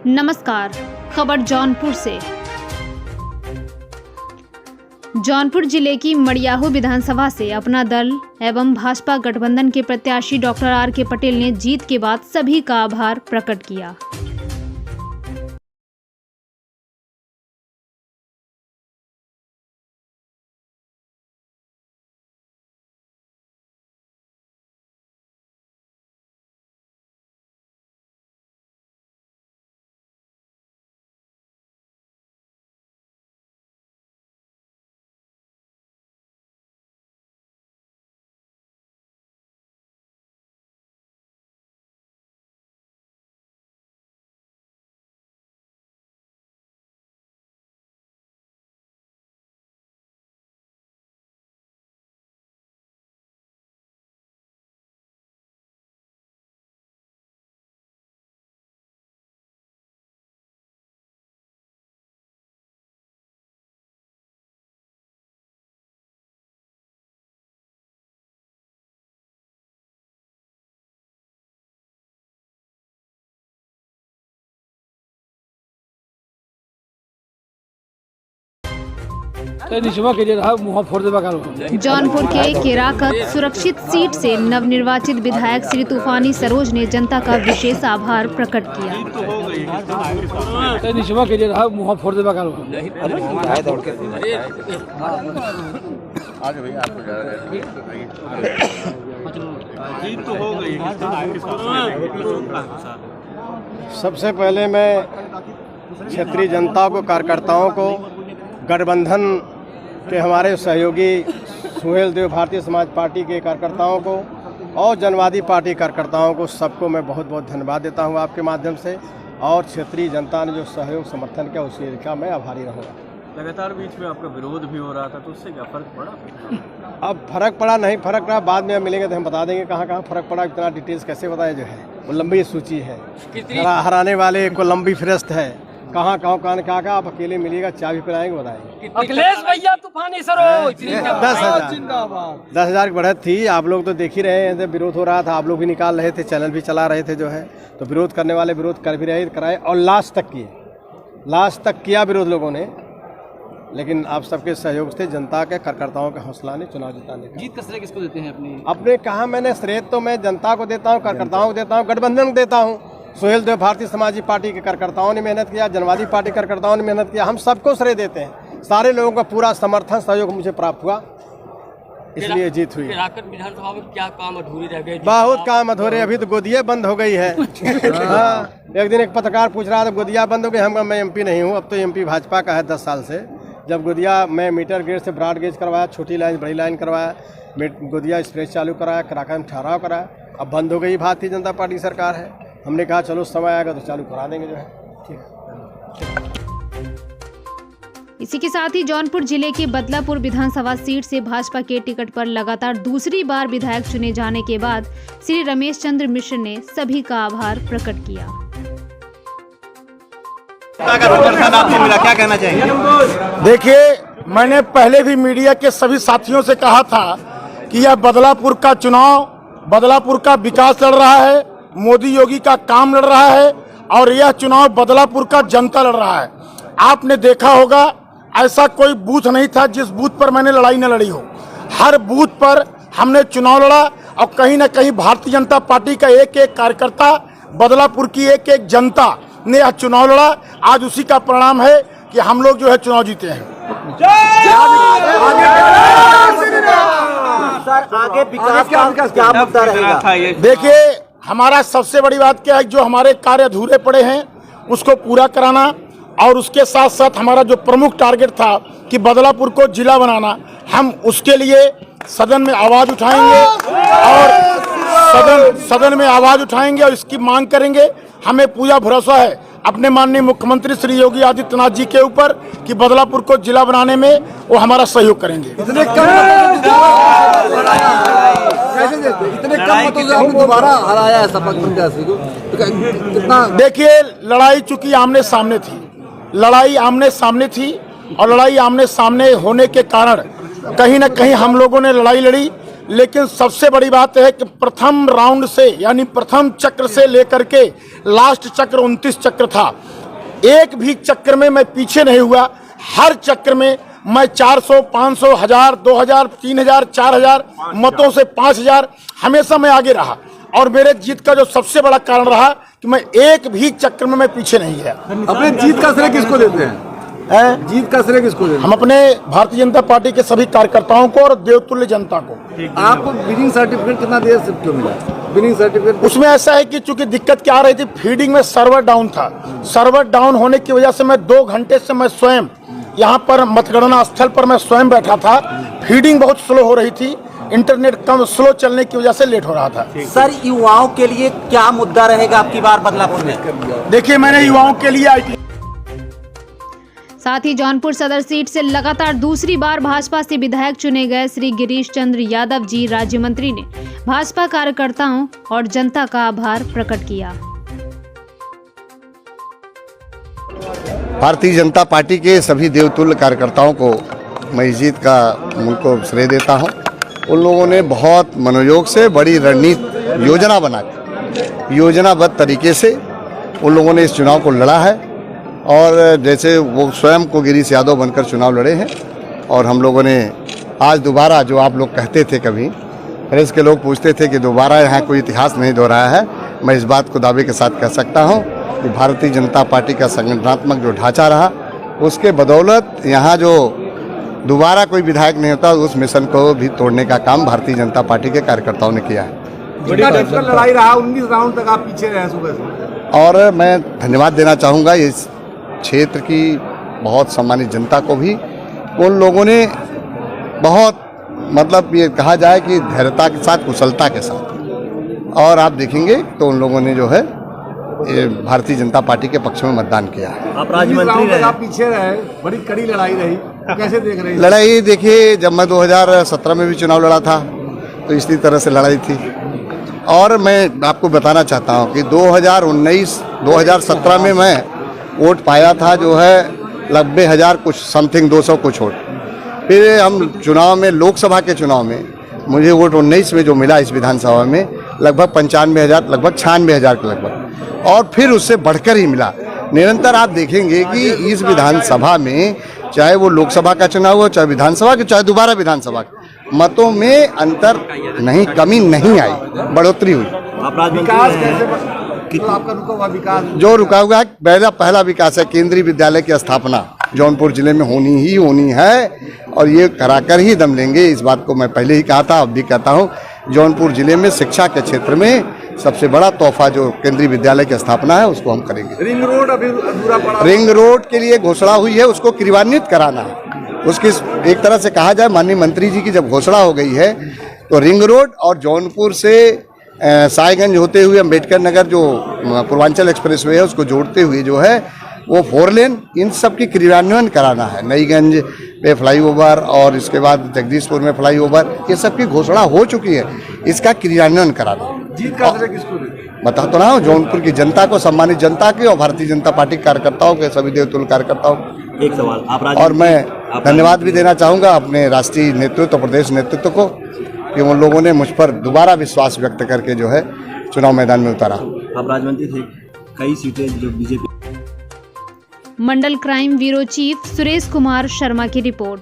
नमस्कार, खबर जौनपुर से। जौनपुर जिले की मड़ियाहू विधानसभा से अपना दल एवं भाजपा गठबंधन के प्रत्याशी डॉक्टर आर के पटेल ने जीत के बाद सभी का आभार प्रकट किया। जौनपुर के केराकत सुरक्षित सीट से नवनिर्वाचित विधायक श्री तूफानी सरोज ने जनता का विशेष आभार प्रकट किया। सबसे पहले मैं क्षेत्रीय जनता को, कार्यकर्ताओं को, गठबंधन के हमारे सहयोगी सुहेल देव भारतीय समाज पार्टी के कार्यकर्ताओं को और जनवादी पार्टी कार्यकर्ताओं को, सबको मैं बहुत बहुत धन्यवाद देता हूं आपके माध्यम से। और क्षेत्रीय जनता ने जो सहयोग समर्थन किया उसके का मैं आभारी रहूँगा। लगातार बीच में आपका विरोध भी हो रहा था, तो उससे क्या फर्क पड़ा? अब फर्क पड़ा नहीं, फर्क पड़ा बाद में मिलेंगे तो हम बता देंगे कहाँ कहाँ फर्क पड़ा। इतना डिटेल्स कैसे बताया जो है, वो लंबी सूची है, हराने वाले को लंबी फहरिस्त है, कहाँ कहाँ आप अकेले मिलेगा, चाबी पिलाएंगे बताएंगे। अखिलेश भैया तूफानी सरोज 10,000 की बढ़त थी। आप लोग तो देख ही रहे हैं, विरोध हो रहा था, आप लोग भी निकाल रहे थे, चैनल भी चला रहे थे जो है, तो विरोध करने वाले विरोध कर भी रहे, कराए और लास्ट तक किया विरोध लोगों ने। लेकिन आप सबके सहयोग से, जनता के कार्यकर्ताओं के हौसला ने चुनाव जिताने का। जीत का श्रेय किसको देते हैं अपने कहा मैंने श्रेय तो मैं जनता को देता हूँ, कार्यकर्ताओं को देता हूँ, गठबंधन को देता हूँ। सुहेल देव भारतीय समाजी पार्टी के कार्यकर्ताओं ने मेहनत किया, जनवादी पार्टी कार्यकर्ताओं ने मेहनत किया, हम सबको श्रेय देते हैं। सारे लोगों का पूरा समर्थन सहयोग मुझे प्राप्त हुआ, इसलिए जीत हुई। विधानसभा में क्या काम अधूरे रह गए? बहुत काम अधूरे, अभी तो गोदिया बंद हो गई है। हाँ, एक दिन एक पत्रकार पूछ रहा था गोदिया बंद हो गई, मैं एमपी नहीं हूँ, अब तो एमपी भाजपा का है 10 साल से। जब गोदिया मैं मीटर गेज से ब्रॉड गेज करवाया, छोटी लाइन बड़ी लाइन करवाया, गोदिया एक्सप्रेस चालू कराया, कराकर ठहराव कराया, अब बंद हो गई। भारतीय जनता पार्टी सरकार है, हमने कहा चलो समय आएगा तो चालू करा देंगे जो है। ठीक है। इसी के साथ ही जौनपुर जिले के बदलापुर विधानसभा सीट से भाजपा के टिकट पर लगातार दूसरी बार विधायक चुने जाने के बाद श्री रमेश चंद्र मिश्र ने सभी का आभार प्रकट किया। क्या कहना चाहेंगे? देखिए, मैंने पहले भी मीडिया के सभी साथियों से कहा था कि यह बदलापुर का चुनाव, बदलापुर का विकास लड़ रहा है, मोदी योगी का काम लड़ रहा है, और यह चुनाव बदलापुर का जनता लड़ रहा है। आपने देखा होगा, ऐसा कोई बूथ नहीं था जिस बूथ पर मैंने लड़ाई न लड़ी हो। हर बूथ पर हमने चुनाव लड़ा, और कहीं न कहीं भारतीय जनता पार्टी का एक एक कार्यकर्ता, बदलापुर की एक एक जनता ने यह चुनाव लड़ा। आज उसी का परिणाम है कि हम लोग जो है चुनाव जीते हैं। आगे विकास का क्या मुद्दा रहेगा? देखिए, हमारा सबसे बड़ी बात क्या है, जो हमारे कार्य अधूरे पड़े हैं उसको पूरा कराना, और उसके साथ साथ हमारा जो प्रमुख टारगेट था कि बदलापुर को जिला बनाना, हम उसके लिए सदन में आवाज उठाएंगे और सदन में आवाज उठाएंगे और इसकी मांग करेंगे। हमें पूरा भरोसा है अपने माननीय मुख्यमंत्री श्री योगी आदित्यनाथ जी के ऊपर कि बदलापुर को जिला बनाने में वो हमारा सहयोग करेंगे। इतने कम मतों से आपने दोबारा हराया है शपथ प्रत्याशी को, कितना? देखिए, लड़ाई चूंकि आमने सामने थी, लड़ाई आमने सामने थी, और लड़ाई आमने सामने होने के कारण कहीं न कहीं हम लोगों ने लड़ाई लड़ी, लेकिन सबसे बड़ी बात है कि प्रथम राउंड से यानी प्रथम चक्र से लेकर के लास्ट चक्र 29 चक्र था, एक भी चक्र में मैं पीछे नहीं हुआ। हर चक्र में मैं 400, 500, 1000, 2000, 3000, 4000 मतों से 5000 हमेशा मैं आगे रहा। और मेरे जीत का जो सबसे बड़ा कारण रहा कि मैं एक भी चक्र में मैं पीछे नहीं गया। अपने जीत का श्रेय किसको देते हैं? जीत का श्रेय किसको देते हैं? हम अपने भारतीय जनता पार्टी के सभी कार्यकर्ताओं को और देवतुल्य जनता को। आपको विनिंग सर्टिफिकेट कितना देर से क्यों मिला? विनिंग सर्टिफिकेट उसमें ऐसा है कि चूंकि दिक्कत क्या आ रही थी, फीडिंग में सर्वर डाउन था। सर्वर डाउन होने की वजह से मैं 2 घंटे से मैं स्वयं यहाँ पर मतगणना स्थल पर मैं स्वयं बैठा था। फीडिंग बहुत स्लो हो रही थी, इंटरनेट कम स्लो चलने की वजह से लेट हो रहा था। सर, युवाओं के लिए क्या मुद्दा रहेगा आपकी बार बदलापुर में? देखिए, मैंने युवाओं के लिए IT साथ ही जौनपुर सदर सीट से लगातार दूसरी बार भाजपा से विधायक चुने गए श्री गिरीश चंद्र यादव जी राज्य मंत्री ने भाजपा कार्यकर्ताओं और जनता का आभार प्रकट किया। भारतीय जनता पार्टी के सभी देवतुल्य कार्यकर्ताओं को मैं इस जीत का उनको श्रेय देता हूं। उन लोगों ने बहुत मनोयोग से बड़ी रणनीति योजना बना के योजनाबद्ध तरीके से उन लोगों ने इस चुनाव को लड़ा है। और जैसे वो स्वयं को गिरीश यादव बनकर चुनाव लड़े हैं, और हम लोगों ने आज दोबारा, जो आप लोग कहते थे, कभी प्रेस के लोग पूछते थे कि दोबारा यहाँ कोई इतिहास नहीं दोहराया है, मैं इस बात को दावे के साथ कह सकता हूँ कि भारतीय जनता पार्टी का संगठनात्मक जो ढांचा रहा, उसके बदौलत यहाँ जो दोबारा कोई विधायक नहीं होता, उस मिशन को भी तोड़ने का काम भारतीय जनता पार्टी के कार्यकर्ताओं ने किया है। लड़ाई रहा, 19 राउंड तक आप पीछे रहे सुबह से। और मैं धन्यवाद देना चाहूँगा इस क्षेत्र की बहुत सम्मानित जनता को भी। उन लोगों ने बहुत, मतलब ये कहा जाए कि धैर्यता के साथ, कुशलता के साथ, और आप देखेंगे तो उन लोगों ने जो है ये भारतीय जनता पार्टी के पक्ष में मतदान किया है। आप राज्यमंत्री रहे, आप पीछे रहे, बड़ी कड़ी लड़ाई रही, कैसे देख रहे हैं? लड़ाई देखिए, जब मैं 2017 में भी चुनाव लड़ा था तो इसी तरह से लड़ाई थी। और मैं आपको बताना चाहता हूँ कि 2017 में मैं वोट पाया था जो है 90,000 कुछ समथिंग 200 कुछ वोट। फिर हम चुनाव में, लोकसभा के चुनाव में मुझे वोट 19 में जो मिला इस विधानसभा में लगभग 95,000, लगभग 96,000 के लगभग, और फिर उससे बढ़कर ही मिला। निरंतर आप देखेंगे कि इस विधानसभा में, चाहे वो लोकसभा का चुनाव हो, चाहे विधानसभा के, चाहे दोबारा विधानसभा के, मतों में अंतर नहीं, कमी नहीं आई, बढ़ोतरी हुई। विकास कैसे आपका रुका हुआ विकास? जो रुका हुआ है, पहला विकास है केंद्रीय विद्यालय की स्थापना जौनपुर जिले में होनी है, और ये कराकर ही दम लेंगे। इस बात को मैं पहले ही कहा था, अब भी कहता हूँ। जौनपुर जिले में शिक्षा के क्षेत्र में सबसे बड़ा तोहफा जो केंद्रीय विद्यालय की स्थापना है, उसको हम करेंगे। रिंग रोड अभी अधूरा पड़ा, रिंग रोड के लिए घोषणा हुई है, उसको क्रियान्वित कराना है। उसकी एक तरह से कहा जाए, माननीय मंत्री जी की जब घोषणा हो गई है, तो रिंग रोड और जौनपुर से साईगंज होते हुए अम्बेडकर नगर जो पूर्वांचल एक्सप्रेसवे है, उसको जोड़ते हुए जो है वो 4 लेन, इन सब की क्रियान्वयन कराना है। नईगंज पे फ्लाईओवर और इसके बाद जगदीशपुर में फ्लाईओवर, ये सब की घोषणा हो चुकी है, इसका क्रियान्वयन कराना। जीत का श्रेय किसको देते? बता तो रहा हूँ, जौनपुर की जनता को, सम्मानित जनता की, और भारतीय जनता पार्टी कार्यकर्ताओं के, सभी देवतुल्य कार्यकर्ताओं को। एक सवाल आप और मैं धन्यवाद भी देना चाहूँगा अपने राष्ट्रीय नेतृत्व, प्रदेश नेतृत्व को, कि उन लोगों ने मुझ पर दोबारा विश्वास व्यक्त करके जो है चुनाव मैदान में उतारा। आप राजमंत्री थे, कई सीटें जो बीजेपी। मंडल crime bureau chief Suresh Kumar Sharma की रिपोर्ट।